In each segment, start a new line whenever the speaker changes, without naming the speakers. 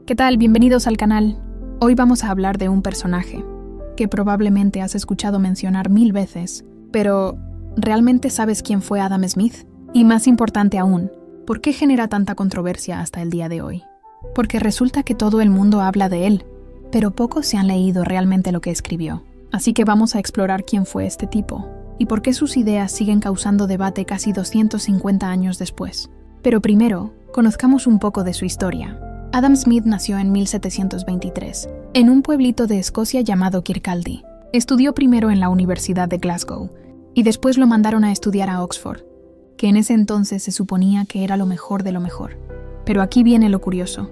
¿Qué tal? Bienvenidos al canal. Hoy vamos a hablar de un personaje que probablemente has escuchado mencionar 1000 veces, pero ¿realmente sabes quién fue Adam Smith? Y más importante aún, ¿por qué genera tanta controversia hasta el día de hoy? Porque resulta que todo el mundo habla de él, pero pocos se han leído realmente lo que escribió. Así que vamos a explorar quién fue este tipo y por qué sus ideas siguen causando debate casi 250 años después. Pero primero, conozcamos un poco de su historia. Adam Smith nació en 1723, en un pueblito de Escocia llamado Kirkcaldy. Estudió primero en la Universidad de Glasgow y después lo mandaron a estudiar a Oxford, que en ese entonces se suponía que era lo mejor de lo mejor. Pero aquí viene lo curioso.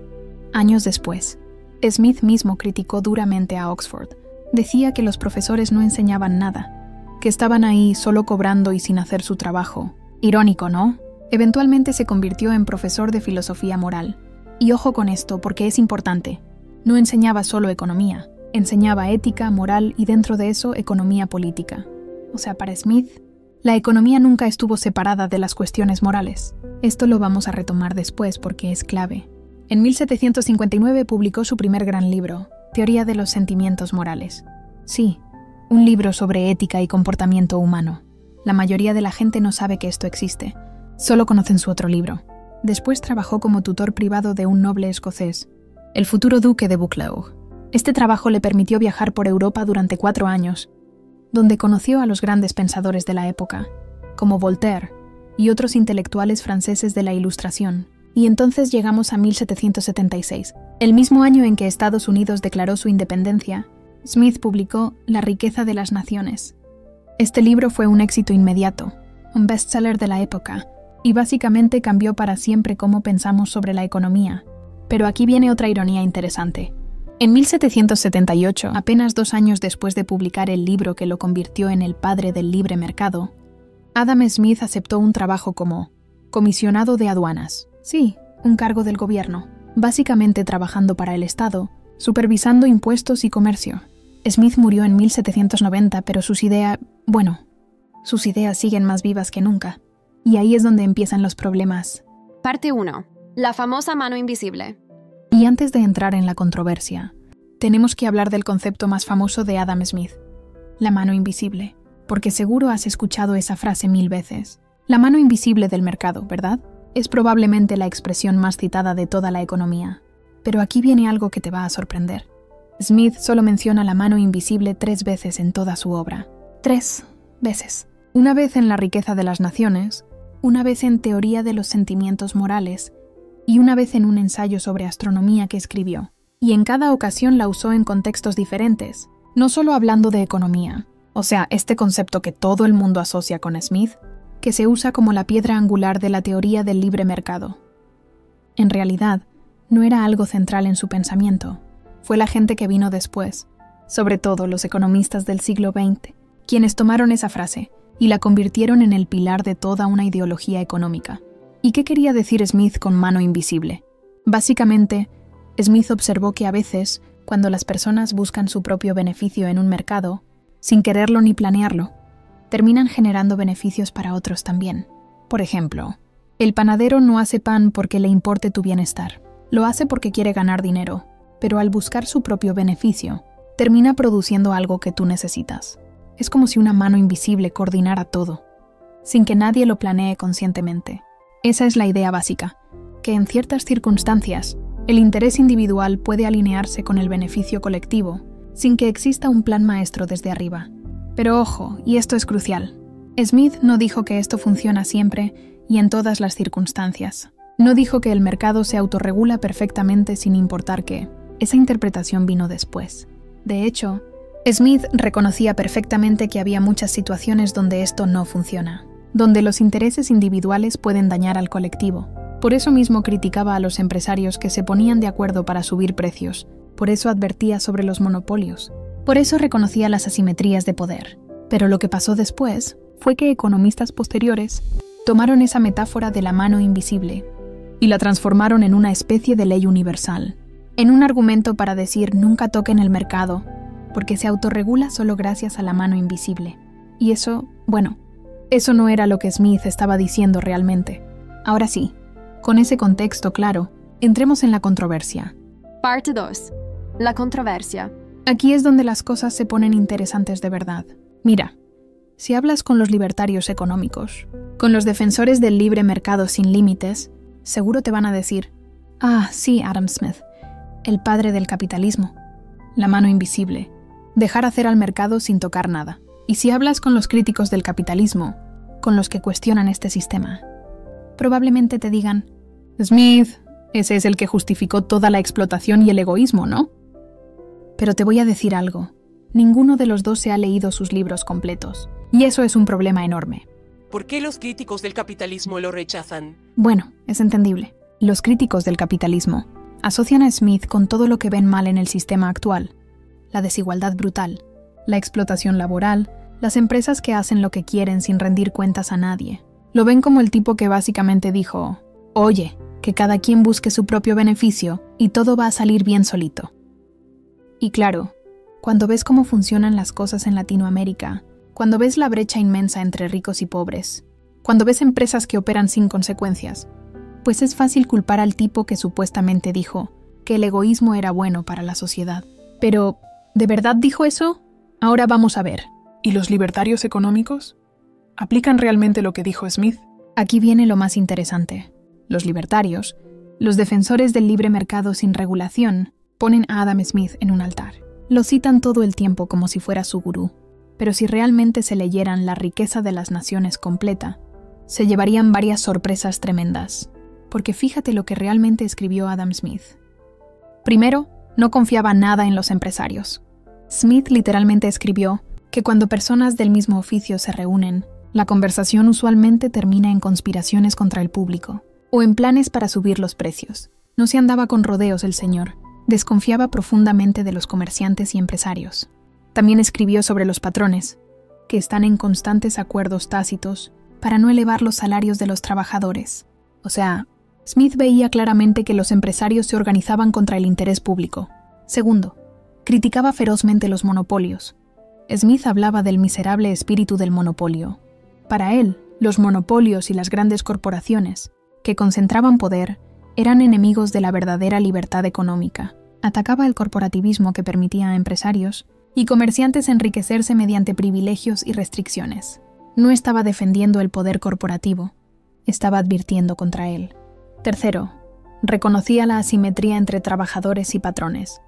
Años después, Smith mismo criticó duramente a Oxford. Decía que los profesores no enseñaban nada, que estaban ahí solo cobrando y sin hacer su trabajo. Irónico, ¿no? Eventualmente se convirtió en profesor de filosofía moral. Y ojo con esto, porque es importante. No enseñaba solo economía, enseñaba ética, moral y dentro de eso, economía política. O sea, para Smith, la economía nunca estuvo separada de las cuestiones morales. Esto lo vamos a retomar después porque es clave. En 1759 publicó su primer gran libro, Teoría de los sentimientos morales. Sí, un libro sobre ética y comportamiento humano. La mayoría de la gente no sabe que esto existe, solo conocen su otro libro. Después trabajó como tutor privado de un noble escocés, el futuro duque de Buccleuch. Este trabajo le permitió viajar por Europa durante 4 años, donde conoció a los grandes pensadores de la época, como Voltaire y otros intelectuales franceses de la Ilustración. Y entonces llegamos a 1776, el mismo año en que Estados Unidos declaró su independencia. Smith publicó La riqueza de las naciones. Este libro fue un éxito inmediato, un bestseller de la época, y básicamente cambió para siempre cómo pensamos sobre la economía. Pero aquí viene otra ironía interesante. En 1778, apenas 2 años después de publicar el libro que lo convirtió en el padre del libre mercado, Adam Smith aceptó un trabajo como comisionado de aduanas. Sí, un cargo del gobierno, básicamente trabajando para el Estado, supervisando impuestos y comercio. Smith murió en 1790, pero sus ideas siguen más vivas que nunca. Y ahí es donde empiezan los problemas.
Parte 1. La famosa mano invisible.
Y antes de entrar en la controversia, tenemos que hablar del concepto más famoso de Adam Smith, la mano invisible, porque seguro has escuchado esa frase 1000 veces. La mano invisible del mercado, ¿verdad? Es probablemente la expresión más citada de toda la economía. Pero aquí viene algo que te va a sorprender. Smith solo menciona la mano invisible 3 veces en toda su obra. 3 veces. Una vez en La riqueza de las naciones, una vez en Teoría de los sentimientos morales y una vez en un ensayo sobre astronomía que escribió. Y en cada ocasión la usó en contextos diferentes, no solo hablando de economía, o sea, este concepto que todo el mundo asocia con Smith, que se usa como la piedra angular de la teoría del libre mercado. En realidad, no era algo central en su pensamiento. Fue la gente que vino después, sobre todo los economistas del siglo XX, quienes tomaron esa frase y la convirtieron en el pilar de toda una ideología económica. ¿Y qué quería decir Smith con mano invisible? Básicamente, Smith observó que a veces, cuando las personas buscan su propio beneficio en un mercado, sin quererlo ni planearlo, terminan generando beneficios para otros también. Por ejemplo, el panadero no hace pan porque le importe tu bienestar. Lo hace porque quiere ganar dinero, pero al buscar su propio beneficio, termina produciendo algo que tú necesitas. Es como si una mano invisible coordinara todo, sin que nadie lo planee conscientemente. Esa es la idea básica, que en ciertas circunstancias, el interés individual puede alinearse con el beneficio colectivo, sin que exista un plan maestro desde arriba. Pero ojo, y esto es crucial, Smith no dijo que esto funciona siempre y en todas las circunstancias. No dijo que el mercado se autorregula perfectamente sin importar qué. Esa interpretación vino después. De hecho, Smith reconocía perfectamente que había muchas situaciones donde esto no funciona, donde los intereses individuales pueden dañar al colectivo. Por eso mismo criticaba a los empresarios que se ponían de acuerdo para subir precios, por eso advertía sobre los monopolios, por eso reconocía las asimetrías de poder. Pero lo que pasó después fue que economistas posteriores tomaron esa metáfora de la mano invisible y la transformaron en una especie de ley universal, en un argumento para decir nunca toquen el mercado, porque se autorregula solo gracias a la mano invisible. Y eso no era lo que Smith estaba diciendo realmente. Ahora sí, con ese contexto claro, entremos en la controversia.
Parte 2. La controversia.
Aquí es donde las cosas se ponen interesantes de verdad. Mira, si hablas con los libertarios económicos, con los defensores del libre mercado sin límites, seguro te van a decir: ah, sí, Adam Smith, el padre del capitalismo, la mano invisible, dejar hacer al mercado sin tocar nada. Y si hablas con los críticos del capitalismo, con los que cuestionan este sistema, probablemente te digan: Smith, ese es el que justificó toda la explotación y el egoísmo, ¿no? Pero te voy a decir algo. Ninguno de los dos se ha leído sus libros completos. Y eso es un problema enorme.
¿Por qué los críticos del capitalismo lo rechazan?
Bueno, es entendible. Los críticos del capitalismo asocian a Smith con todo lo que ven mal en el sistema actual. La desigualdad brutal, la explotación laboral, las empresas que hacen lo que quieren sin rendir cuentas a nadie. Lo ven como el tipo que básicamente dijo: oye, que cada quien busque su propio beneficio y todo va a salir bien solito. Y claro, cuando ves cómo funcionan las cosas en Latinoamérica, cuando ves la brecha inmensa entre ricos y pobres, cuando ves empresas que operan sin consecuencias, pues es fácil culpar al tipo que supuestamente dijo que el egoísmo era bueno para la sociedad. Pero, ¿de verdad dijo eso? Ahora vamos a ver.
¿Y los libertarios económicos? ¿Aplican realmente lo que dijo Smith?
Aquí viene lo más interesante. Los libertarios, los defensores del libre mercado sin regulación, ponen a Adam Smith en un altar. Lo citan todo el tiempo como si fuera su gurú. Pero si realmente se leyeran La riqueza de las naciones completa, se llevarían varias sorpresas tremendas. Porque fíjate lo que realmente escribió Adam Smith. Primero, no confiaba nada en los empresarios. Smith literalmente escribió que cuando personas del mismo oficio se reúnen, la conversación usualmente termina en conspiraciones contra el público o en planes para subir los precios. No se andaba con rodeos el señor. Desconfiaba profundamente de los comerciantes y empresarios. También escribió sobre los patrones, que están en constantes acuerdos tácitos para no elevar los salarios de los trabajadores. O sea, Smith veía claramente que los empresarios se organizaban contra el interés público. Segundo, criticaba ferozmente los monopolios. Smith hablaba del miserable espíritu del monopolio. Para él, los monopolios y las grandes corporaciones, que concentraban poder, eran enemigos de la verdadera libertad económica. Atacaba el corporativismo que permitía a empresarios y comerciantes enriquecerse mediante privilegios y restricciones. No estaba defendiendo el poder corporativo, estaba advirtiendo contra él. Tercero, reconocía la asimetría entre trabajadores y patrones.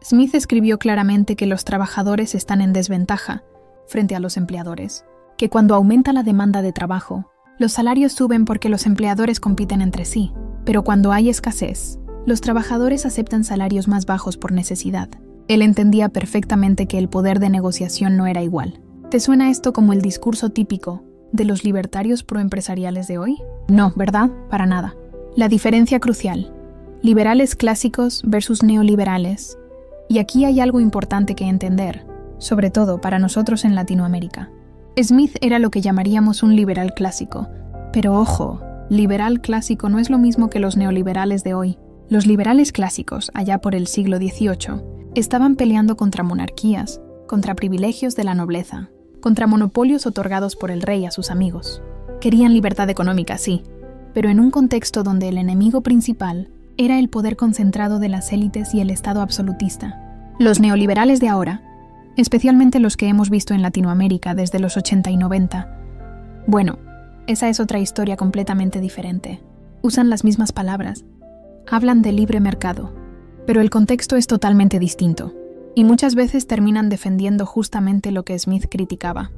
Smith escribió claramente que los trabajadores están en desventaja frente a los empleadores, que cuando aumenta la demanda de trabajo, los salarios suben porque los empleadores compiten entre sí, pero cuando hay escasez, los trabajadores aceptan salarios más bajos por necesidad. Él entendía perfectamente que el poder de negociación no era igual. ¿Te suena esto como el discurso típico de los libertarios proempresariales de hoy? No, ¿verdad? Para nada. La diferencia crucial: liberales clásicos versus neoliberales. Y aquí hay algo importante que entender, sobre todo para nosotros en Latinoamérica. Smith era lo que llamaríamos un liberal clásico. Pero ojo, liberal clásico no es lo mismo que los neoliberales de hoy. Los liberales clásicos, allá por el siglo XVIII, estaban peleando contra monarquías, contra privilegios de la nobleza, contra monopolios otorgados por el rey a sus amigos. Querían libertad económica, sí, pero en un contexto donde el enemigo principal era el poder concentrado de las élites y el Estado absolutista. Los neoliberales de ahora, especialmente los que hemos visto en Latinoamérica desde los 80 y 90, bueno, esa es otra historia completamente diferente. Usan las mismas palabras, hablan de libre mercado, pero el contexto es totalmente distinto, y muchas veces terminan defendiendo justamente lo que Smith criticaba: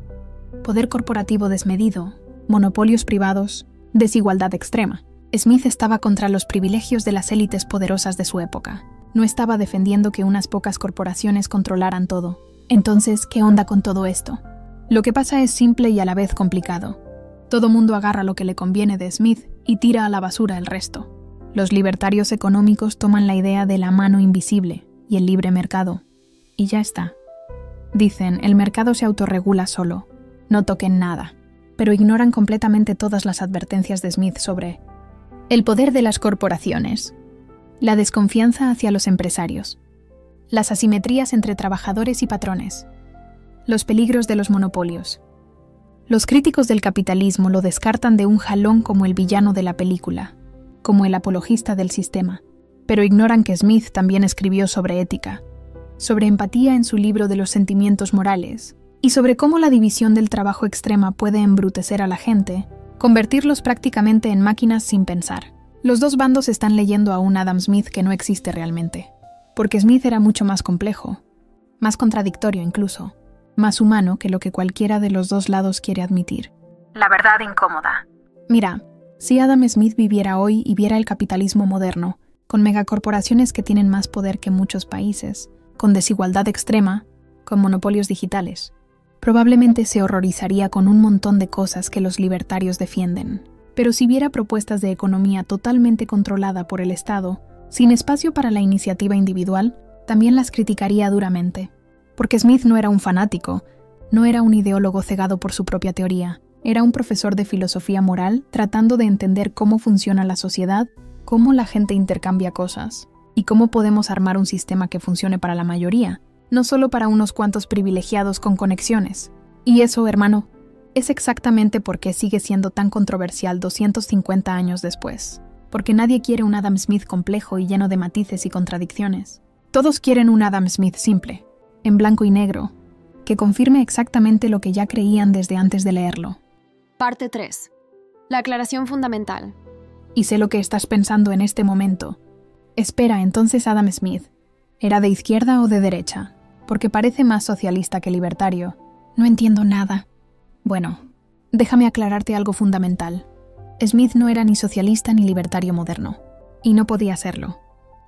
poder corporativo desmedido, monopolios privados, desigualdad extrema. Smith estaba contra los privilegios de las élites poderosas de su época. No estaba defendiendo que unas pocas corporaciones controlaran todo. Entonces, ¿qué onda con todo esto? Lo que pasa es simple y a la vez complicado. Todo mundo agarra lo que le conviene de Smith y tira a la basura el resto. Los libertarios económicos toman la idea de la mano invisible y el libre mercado, y ya está. Dicen, el mercado se autorregula solo, no toquen nada, pero ignoran completamente todas las advertencias de Smith sobre el poder de las corporaciones, la desconfianza hacia los empresarios, las asimetrías entre trabajadores y patrones, los peligros de los monopolios. Los críticos del capitalismo lo descartan de un jalón como el villano de la película, como el apologista del sistema. pero ignoran que Smith también escribió sobre ética, sobre empatía en su libro de los sentimientos morales, y sobre cómo la división del trabajo extrema puede embrutecer a la gente, convertirlos prácticamente en máquinas sin pensar. Los dos bandos están leyendo a un Adam Smith que no existe realmente, porque Smith era mucho más complejo, más contradictorio incluso, más humano que lo que cualquiera de los dos lados quiere admitir.
La verdad incómoda.
Mira, si Adam Smith viviera hoy y viera el capitalismo moderno, con megacorporaciones que tienen más poder que muchos países, con desigualdad extrema, con monopolios digitales, probablemente se horrorizaría con un montón de cosas que los libertarios defienden. Pero si viera propuestas de economía totalmente controlada por el Estado, sin espacio para la iniciativa individual, también las criticaría duramente. Porque Smith no era un fanático, no era un ideólogo cegado por su propia teoría, era un profesor de filosofía moral tratando de entender cómo funciona la sociedad, cómo la gente intercambia cosas, y cómo podemos armar un sistema que funcione para la mayoría, no solo para unos cuantos privilegiados con conexiones. Y eso, hermano, es exactamente por qué sigue siendo tan controversial 250 años después. Porque nadie quiere un Adam Smith complejo y lleno de matices y contradicciones. Todos quieren un Adam Smith simple, en blanco y negro, que confirme exactamente lo que ya creían desde antes de leerlo.
Parte 3. La aclaración fundamental.
Y sé lo que estás pensando en este momento. Espera, entonces Adam Smith, ¿era de izquierda o de derecha? Porque parece más socialista que libertario. No entiendo nada. Bueno, déjame aclararte algo fundamental. Smith no era ni socialista ni libertario moderno. Y no podía serlo.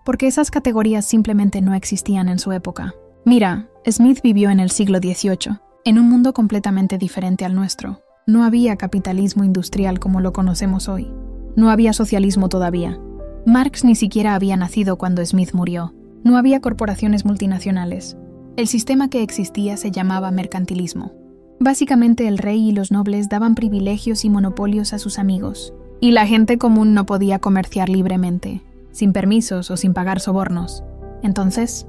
Porque esas categorías simplemente no existían en su época. Mira, Smith vivió en el siglo XVIII, en un mundo completamente diferente al nuestro. No había capitalismo industrial como lo conocemos hoy. No había socialismo todavía. Marx ni siquiera había nacido cuando Smith murió. No había corporaciones multinacionales. El sistema que existía se llamaba mercantilismo. Básicamente el rey y los nobles daban privilegios y monopolios a sus amigos, y la gente común no podía comerciar libremente, sin permisos o sin pagar sobornos. Entonces,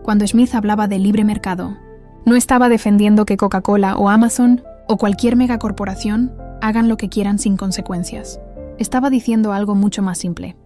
cuando Smith hablaba de libre mercado, no estaba defendiendo que Coca-Cola o Amazon o cualquier megacorporación hagan lo que quieran sin consecuencias. Estaba diciendo algo mucho más simple.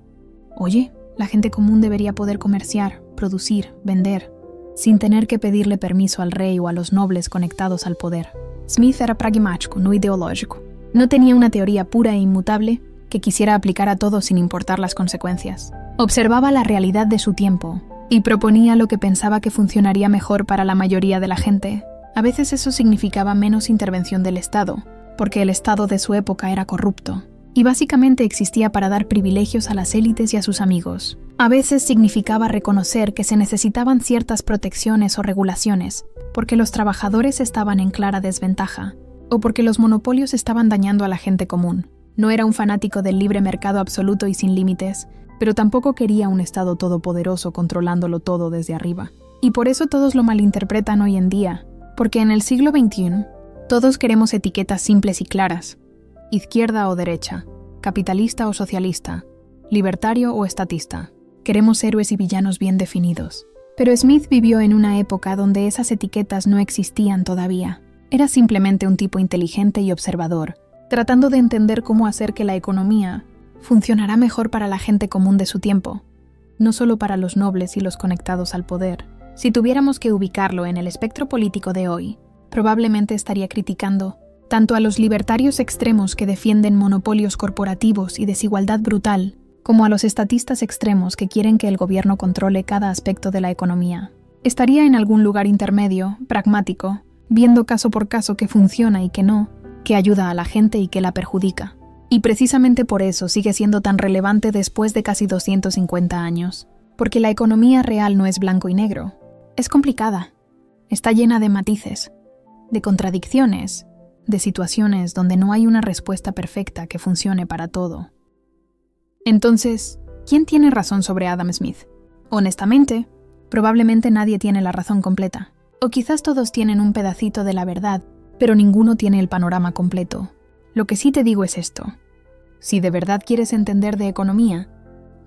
Oye, la gente común debería poder comerciar, producir, vender, sin tener que pedirle permiso al rey o a los nobles conectados al poder. Smith era pragmático, no ideológico. No tenía una teoría pura e inmutable que quisiera aplicar a todo sin importar las consecuencias. Observaba la realidad de su tiempo y proponía lo que pensaba que funcionaría mejor para la mayoría de la gente. A veces eso significaba menos intervención del Estado, porque el Estado de su época era corrupto, y básicamente existía para dar privilegios a las élites y a sus amigos. A veces significaba reconocer que se necesitaban ciertas protecciones o regulaciones, porque los trabajadores estaban en clara desventaja, o porque los monopolios estaban dañando a la gente común. No era un fanático del libre mercado absoluto y sin límites, pero tampoco quería un Estado todopoderoso controlándolo todo desde arriba. Y por eso todos lo malinterpretan hoy en día, porque en el siglo XXI, todos queremos etiquetas simples y claras. Izquierda o derecha, capitalista o socialista, libertario o estatista. Queremos héroes y villanos bien definidos. Pero Smith vivió en una época donde esas etiquetas no existían todavía. Era simplemente un tipo inteligente y observador, tratando de entender cómo hacer que la economía funcionara mejor para la gente común de su tiempo, no solo para los nobles y los conectados al poder. Si tuviéramos que ubicarlo en el espectro político de hoy, probablemente estaría criticando tanto a los libertarios extremos que defienden monopolios corporativos y desigualdad brutal, como a los estatistas extremos que quieren que el gobierno controle cada aspecto de la economía. Estaría en algún lugar intermedio, pragmático, viendo caso por caso qué funciona y qué no, qué ayuda a la gente y qué la perjudica. Y precisamente por eso sigue siendo tan relevante después de casi 250 años, porque la economía real no es blanco y negro. Es complicada, está llena de matices, de contradicciones, de situaciones donde no hay una respuesta perfecta que funcione para todo. Entonces, ¿quién tiene razón sobre Adam Smith? Honestamente, probablemente nadie tiene la razón completa. O quizás todos tienen un pedacito de la verdad, pero ninguno tiene el panorama completo. Lo que sí te digo es esto. Si de verdad quieres entender de economía,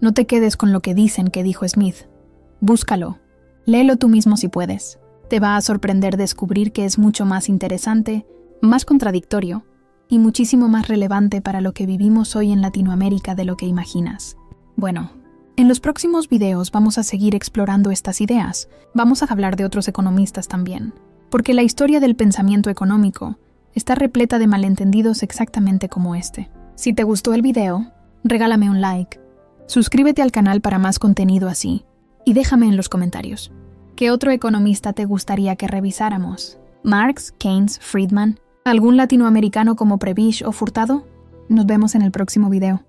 no te quedes con lo que dicen que dijo Smith. Búscalo. Léelo tú mismo si puedes. Te va a sorprender descubrir que es mucho más interesante, más contradictorio y muchísimo más relevante para lo que vivimos hoy en Latinoamérica de lo que imaginas. Bueno, En los próximos videos vamos a seguir explorando estas ideas. Vamos a hablar de otros economistas también, porque la historia del pensamiento económico está repleta de malentendidos exactamente como este. Si te gustó el video, regálame un like, suscríbete al canal para más contenido así, y déjame en los comentarios. ¿Qué otro economista te gustaría que revisáramos? ¿Marx, Keynes, Friedman? ¿Algún latinoamericano como Prebisch o Furtado? Nos vemos en el próximo video.